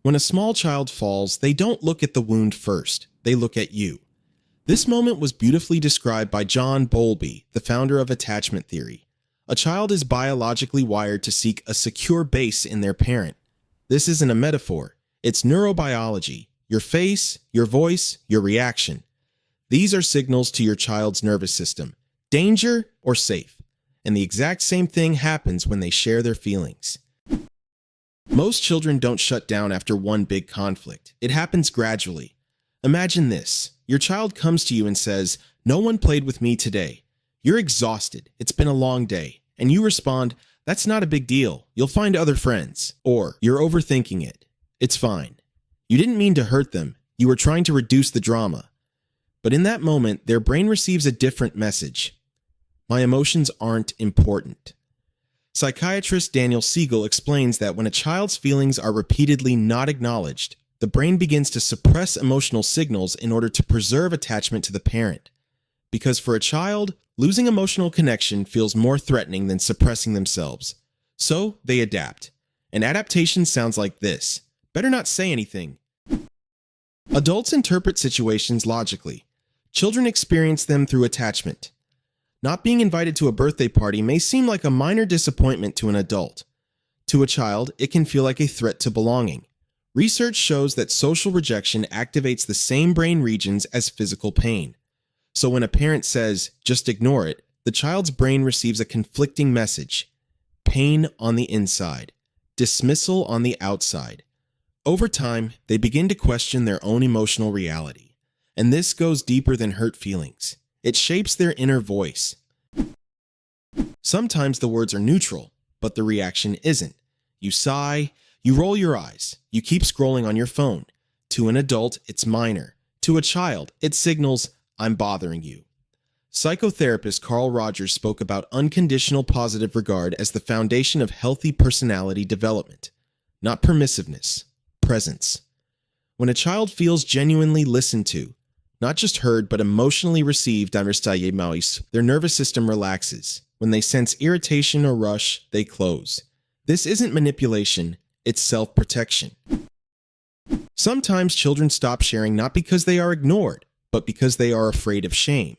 When a small child falls, they don't look at the wound first, they look at you. This moment was beautifully described by John Bowlby, the founder of attachment theory. A child is biologically wired to seek a secure base in their parent. This isn't a metaphor, it's neurobiology. Your face, your voice, your reaction. These are signals to your child's nervous system, danger or safe. And the exact same thing happens when they share their feelings. Most children don't shut down after one big conflict. It happens gradually. Imagine this. Your child comes to you and says, "No one played with me today." You're exhausted. It's been a long day. And you respond, "That's not a big deal. You'll find other friends." Or, "You're overthinking it. It's fine." You didn't mean to hurt them. You were trying to reduce the drama. But in that moment, their brain receives a different message. My emotions aren't important. Psychiatrist Daniel Siegel explains that when a child's feelings are repeatedly not acknowledged, the brain begins to suppress emotional signals in order to preserve attachment to the parent. Because for a child, losing emotional connection feels more threatening than suppressing themselves. So they adapt. And adaptation sounds like this. Better not say anything. Adults interpret situations logically. Children experience them through attachment. Not being invited to a birthday party may seem like a minor disappointment to an adult. To a child, it can feel like a threat to belonging. Research shows that social rejection activates the same brain regions as physical pain. So when a parent says, "Just ignore it," the child's brain receives a conflicting message. Pain on the inside, dismissal on the outside. Over time, they begin to question their own emotional reality. And this goes deeper than hurt feelings. It shapes their inner voice. Sometimes the words are neutral, but the reaction isn't. You sigh, you roll your eyes, you keep scrolling on your phone. To an adult, it's minor. To a child, it signals, "I'm bothering you." Psychotherapist Carl Rogers spoke about unconditional positive regard as the foundation of healthy personality development. Not permissiveness, presence. When a child feels genuinely listened to, not just heard but emotionally received, their nervous system relaxes. When they sense irritation or rush, they close. This isn't manipulation, it's self-protection. Sometimes children stop sharing not because they are ignored, but because they are afraid of shame.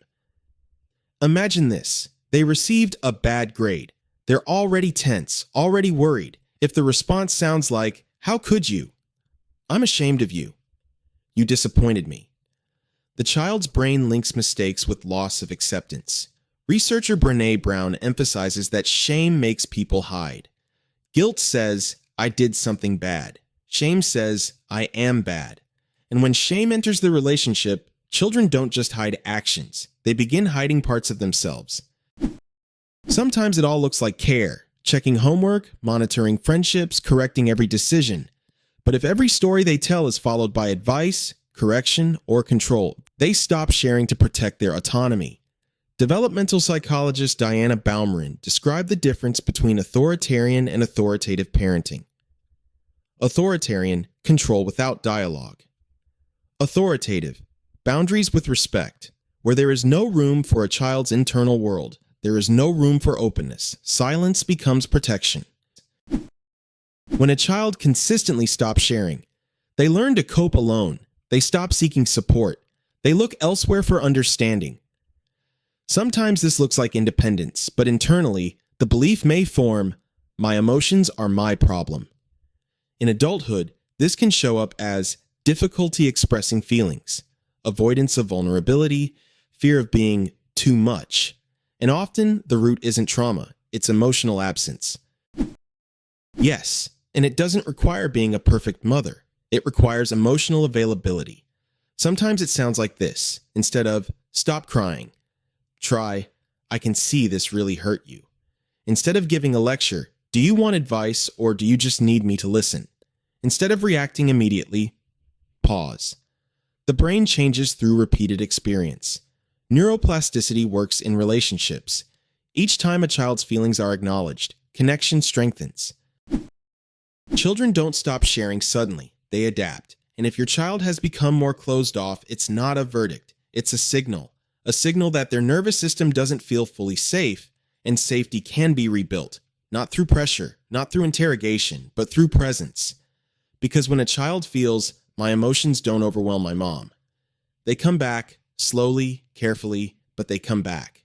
Imagine this. They received a bad grade. They're already tense, already worried. If the response sounds like, "How could you? I'm ashamed of you. You disappointed me." The child's brain links mistakes with loss of acceptance. Researcher Brené Brown emphasizes that shame makes people hide. Guilt says, "I did something bad." Shame says, "I am bad." And when shame enters the relationship, children don't just hide actions. They begin hiding parts of themselves. Sometimes it all looks like care, checking homework, monitoring friendships, correcting every decision. But if every story they tell is followed by advice, correction, or control, they stop sharing to protect their autonomy. Developmental psychologist Diana Baumrind described the difference between authoritarian and authoritative parenting. Authoritarian, control without dialogue. Authoritative, boundaries with respect. Where there is no room for a child's internal world, there is no room for openness. Silence becomes protection. When a child consistently stops sharing, they learn to cope alone. They stop seeking support. They look elsewhere for understanding. Sometimes this looks like independence, but internally, the belief may form, "My emotions are my problem." In adulthood, this can show up as difficulty expressing feelings, avoidance of vulnerability, fear of being too much. And often, the root isn't trauma, it's emotional absence. Yes, and it doesn't require being a perfect mother. It requires emotional availability. Sometimes it sounds like this. Instead of, "Stop crying," try, "I can see this really hurt you." Instead of giving a lecture, "Do you want advice or do you just need me to listen?" Instead of reacting immediately, pause. The brain changes through repeated experience. Neuroplasticity works in relationships. Each time a child's feelings are acknowledged, connection strengthens. Children don't stop sharing suddenly. They adapt. And if your child has become more closed off, it's not a verdict. It's a signal that their nervous system doesn't feel fully safe, and safety can be rebuilt. Not through pressure, not through interrogation, but through presence. Because when a child feels, my emotions don't overwhelm my mom, they come back slowly, carefully, but they come back.